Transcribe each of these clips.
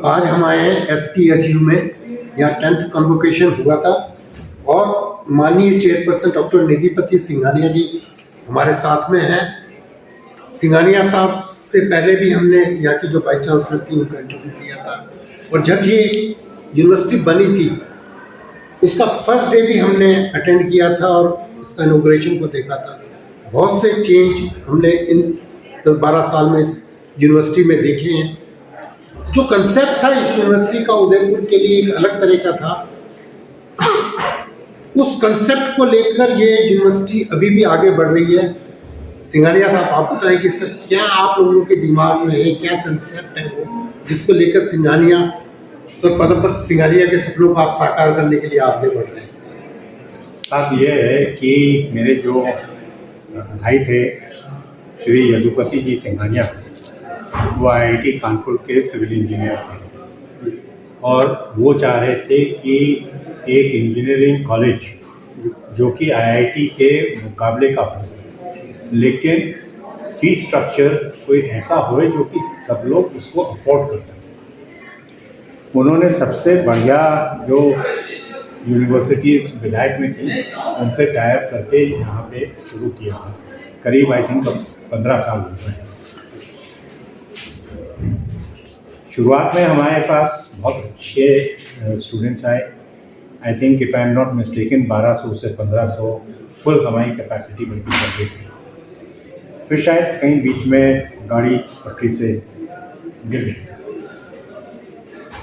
आज हम आए हैं SPSU में, यहाँ 10th कन्वोकेशन हुआ था और माननीय चेयरपर्सन डॉक्टर निधिपति सिंघानिया जी हमारे साथ में हैं। सिंघानिया साहब से पहले भी हमने यहाँ की जो वाइस चांसलर थी उनका इंटरव्यू किया था और जब ये यूनिवर्सिटी बनी थी उसका फर्स्ट डे भी हमने अटेंड किया था और इसका इनॉग्रेशन को देखा था। बहुत से चेंज हमने इन 10-12 साल में इस यूनिवर्सिटी में देखे हैं। जो कंसेप्ट था इस यूनिवर्सिटी का उदयपुर के लिए एक अलग तरह का था, उस कंसेप्ट को लेकर ये यूनिवर्सिटी अभी भी आगे बढ़ रही है। सिंघानिया साहब आप बताएं कि सर क्या आप लोगों के दिमाग में है, क्या कंसेप्ट है वो जिसको लेकर सिंघानिया सर पदमपत सिंघानिया के सपनों को आप साकार करने के लिए आगे बढ़ रहे हैं? साहब ये है कि मेरे जो भाई थे श्री यदुपति जी सिंघानिया, वो IIT कानपुर के सिविल इंजीनियर थे और वो चाह रहे थे कि एक इंजीनियरिंग कॉलेज जो कि IIT के मुकाबले का हो, लेकिन फीस स्ट्रक्चर कोई ऐसा हो जो कि सब लोग उसको अफोर्ड कर सकें। उन्होंने सबसे बढ़िया जो यूनिवर्सिटीज़ विलायत में थी उनसे टाइप करके यहाँ पे शुरू किया था। करीब आई थिंक 15 साल हो गए। शुरुआत में हमारे पास बहुत अच्छे स्टूडेंट्स आए। I think if I am not mistaken 1200 से 1500 फुल हमारी कैपेसिटी बल्कि कर गई थी। फिर शायद कहीं बीच में गाड़ी पटरी से गिर गई।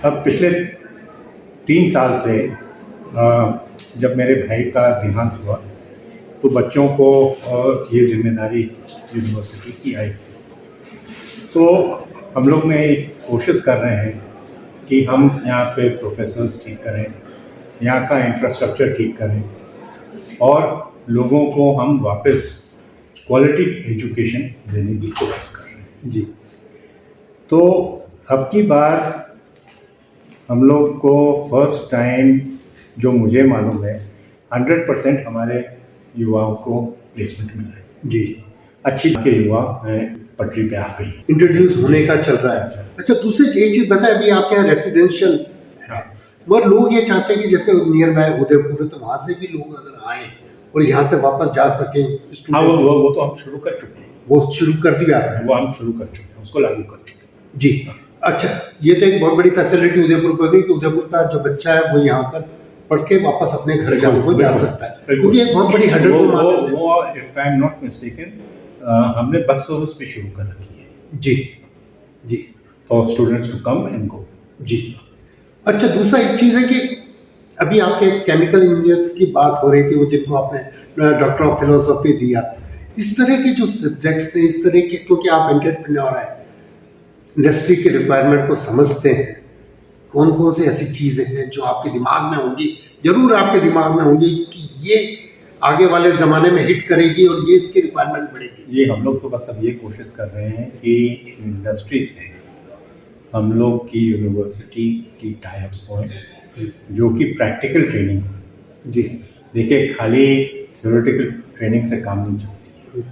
अब पिछले 3 साल से जब मेरे भाई का देहांत हुआ तो बच्चों को ये जिम्मेदारी यूनिवर्सिटी की आई। तो हम लोग ने कोशिश कर रहे हैं कि हम यहाँ पे प्रोफेसर्स ठीक करें, यहाँ का इंफ्रास्ट्रक्चर ठीक करें और लोगों को हम वापस क्वालिटी एजुकेशन देने की कोशिश कर रहे हैं जी। तो अब की बार हम लोग को फर्स्ट टाइम जो मुझे मालूम है 100% हमारे युवाओं को प्लेसमेंट मिला है जी। अच्छी के युवा पटरी पे आ गई, इंट्रोड्यूस होने का चल रहा है। अच्छा, दूसरी एक चीज़ बताएं, अभी आपके यहाँ रेसिडेंशियल है और लोग ये चाहते हैं कि जैसे नियर बाय उदयपुर है तो वहाँ से भी लोग अगर आए और यहाँ से वापस जा सकें। हाँ, वो तो हम शुरू कर चुके हैं। वो शुरू कर दिया है, वो हम शुरू कर चुके हैं, उसको लागू कर चुके हैं जी। अच्छा, ये तो एक बहुत बड़ी फैसिलिटी उदयपुर को भी कि उदयपुर का जो बच्चा है वो यहाँ पर पढ़ के वापस अपने घर जा सकता है, क्योंकि एक बहुत बड़ी हर्डल वो if I am not mistaken हमने बस सर्विस भी शुरू कर रखी है जी जी, for students to come and go जी। अच्छा, दूसरा एक चीज़ है कि अभी आपके केमिकल इंजीनियर्स की बात हो रही थी, वो जिनको आपने डॉक्टर ऑफ फिलोसफी दिया, इस तरह के जो सब्जेक्ट्स हैं, इस तरह के, क्योंकि आप एंटरप्रेन्योर हैं, इंडस्ट्री के रिक्वायरमेंट को समझते हैं, कौन कौन सी ऐसी चीज़ें हैं जो आपके दिमाग में होंगी, जरूर आपके दिमाग में होंगी कि ये आगे वाले ज़माने में हिट करेगी और ये इसकी रिक्वायरमेंट बढ़ेगी? ये हम लोग तो बस अब ये कोशिश कर रहे हैं कि इंडस्ट्री से हम लोग की यूनिवर्सिटी की टाइप्स हों जो कि प्रैक्टिकल ट्रेनिंग जी। देखिए, खाली थ्योरेटिकल ट्रेनिंग से काम नहीं चलती।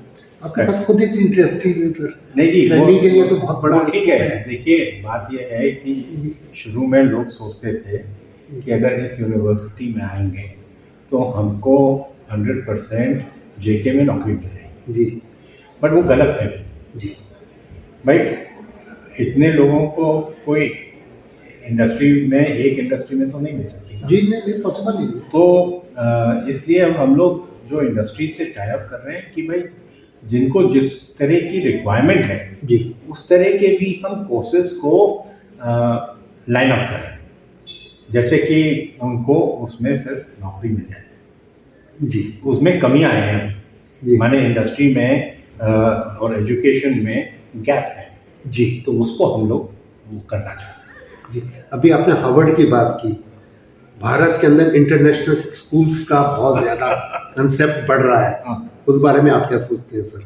आपके पास खुद एक इंटरेस्टिंग है सर, नहीं, ट्रेनिंग के लिए तो बहुत बड़ा ठीक है। देखिए, बात यह है कि शुरू में लोग सोचते थे कि अगर इस यूनिवर्सिटी में आएंगे तो हमको 100% JK में नौकरी मिल जाएगी जी, बट वो गलत है जी। भाई, इतने लोगों को कोई इंडस्ट्री में, एक इंडस्ट्री में तो नहीं मिल सकती जी, नहीं पॉसिबल नहीं। तो इसलिए हम लोग जो इंडस्ट्री से टाई अप कर रहे हैं कि भाई जिनको जिस तरह की रिक्वायरमेंट है जी, उस तरह के भी हम कोर्सेज को लाइन अप कर रहे हैं, जैसे कि उनको उसमें फिर नौकरी मिल जाए जी। उसमें कमी आए हैं माने इंडस्ट्री में और एजुकेशन में गैप है जी, तो उसको हम लोग करना चाहते हैं जी। अभी आपने हार्वर्ड की बात की, भारत के अंदर इंटरनेशनल स्कूल्स का बहुत ज़्यादा कंसेप्ट बढ़ रहा है, उस बारे में आप क्या सोचते हैं सर?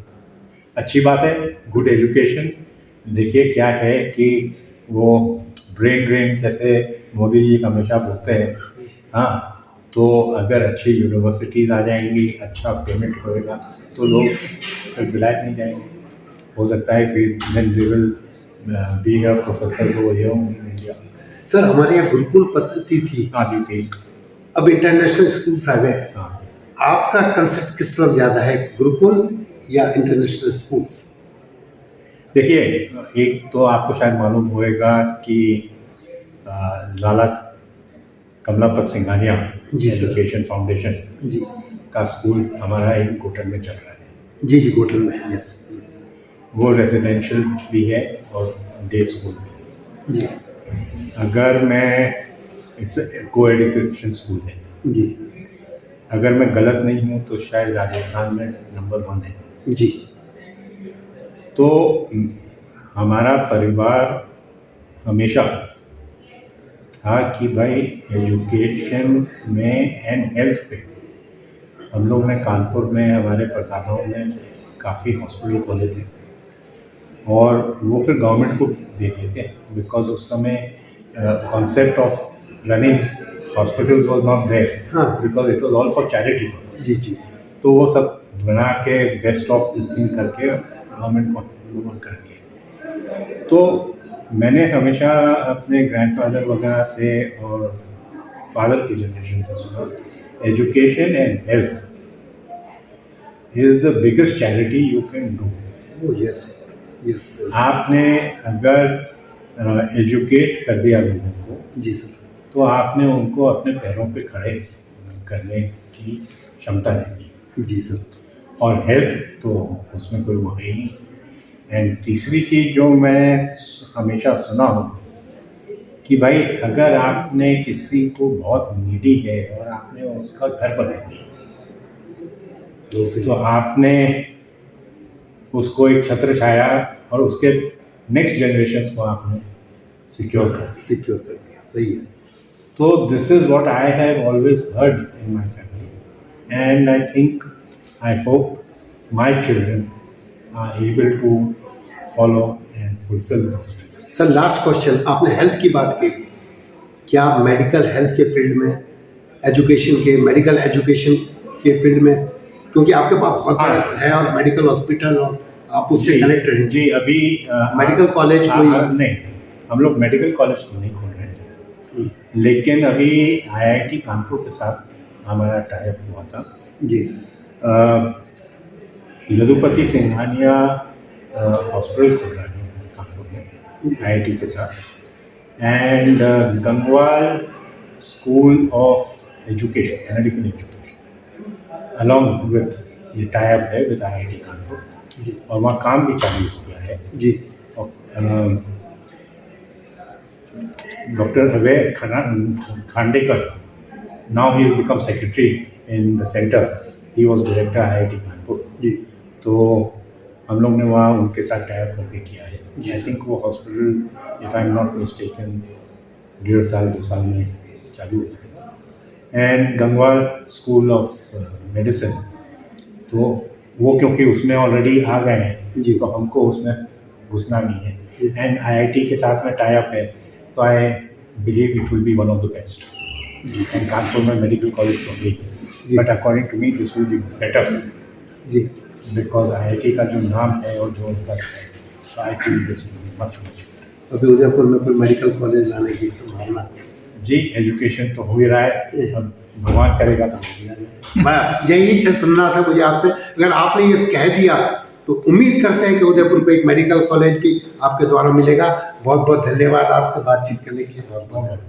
अच्छी बात है, गुड एजुकेशन। देखिए, क्या है कि वो ब्रेन ड्रेन जैसे मोदी जी हमेशा बोलते हैं, हाँ, तो अगर अच्छी यूनिवर्सिटीज़ आ जाएंगी, अच्छा पेमेंट होएगा तो लोग फिर विलायत नहीं जाएंगे। हो सकता है फिर then they will be professors over here in India. Sir हमारे यहाँ गुरुकुल पद्धति थी, हाँ जी थी। अब इंटरनेशनल स्कूल्स आ गए। हाँ आपका कंसेप्ट किस तरफ ज़्यादा है, गुरुकुल या इंटरनेशनल स्कूल्स? देखिए, एक तो आपको शायद मालूम होएगा कि लाला कमलापत सिंघानिया जी सर। एजुकेशन फाउंडेशन जी का स्कूल हमारा एक गोटन में चल रहा है। जी गोटल में, यस। वो रेजिडेंशियल भी है और डे स्कूल भी। जी अगर मैं इस को एजुकेशन स्कूल है, जी अगर मैं गलत नहीं हूँ तो शायद राजस्थान में नंबर 1 है। जी तो हमारा परिवार हमेशा था कि भाई एजुकेशन में एंड हेल्थ पे हम लोग ने कानपुर में हमारे परदादाओं ने काफ़ी हॉस्पिटल खोले थे और वो फिर गवर्नमेंट को देते थे, बिकॉज उस समय concept of running hospitals was not there, हाँ। Because it was all for charity purpose. जी जी तो वो सब बना के बेस्ट ऑफ दिस थिंग करके गवर्नमेंट को लोन कर दिए। तो मैंने हमेशा अपने ग्रैंडफादर वगैरह से और फादर की जनरेशन से सुना, education and health is the biggest charity you can do. Oh yes yes आपने अगर एजुकेट कर दिया लोगों को, जी सर। तो आपने उनको अपने पैरों पे खड़े करने की क्षमता देगी। जी सर। और हेल्थ तो उसमें कोई वो है ही नहीं। एंड तीसरी चीज़ जो मैं हमेशा सुना हूँ कि भाई अगर आपने किसी को बहुत नीडी है और आपने उसका घर बना दिया, तो आपने उसको एक छत्र छाया और उसके नेक्स्ट जनरेशन को आपने सिक्योर कर दिया। सिक्योर कर दिया, सही है। तो this is what I have always heard in my family and I think I hope my children are able to follow and fulfil those dreams. Sir last question, आपने हेल्थ की बात की, क्या मेडिकल हेल्थ के field में, education के, medical education के field में, क्योंकि आपके पास बहुत बड़ा है और मेडिकल हॉस्पिटल और आप उससे कनेक्टेड हैं। जी अभी मेडिकल कॉलेज कोई नहीं, हम लोग मेडिकल कॉलेज तो नहीं खोल रहे हैं, लेकिन अभी आईआईटी कानपुर के साथ हमारा टाइप हुआ था। जी यदुपति सिंघानिया हॉस्पिटल खोल रहा है कानपुर में आईआईटी के साथ, and Gangwal school of education, medical education along with ये टाइप है विद आईआईटी कानपुर, और वहाँ काम भी चालू हो गया है। जी doctor Abhay Khandekar, now he has become secretary in the centre, he was director IIT Kanpur. जी तो हम लोग ने वहाँ उनके साथ टाइप करके किया है। आई थिंक वो hospital if I am not mistaken 1.5 साल 2 साल में चालू है। And Gangwal school of medicine, तो वो क्योंकि उसमें ऑलरेडी आ गए हैं जी। तो हमको उसमें घुसना नहीं है। एंड आईआईटी के साथ में टाई अप है, तो I believe it will be one of the best. And Kanpur में मेडिकल कॉलेज तो नहीं, but according to me this will be better ji because IIT का जो नाम है और जो उनका है, so I feel this will be much better। अभी उदयपुर में कोई मेडिकल कॉलेज लाने की संभावना? जी एजुकेशन तो हो ही रहा है, अब भगवान करेगा तो हो जाएगा। बस यही चीज़ सुनना था मुझे आपसे। अगर आपने ये कह दिया तो उम्मीद करते हैं कि उदयपुर को एक मेडिकल कॉलेज भी आपके द्वारा मिलेगा। बहुत बहुत धन्यवाद आपसे बातचीत करने के लिए। बहुत बहुत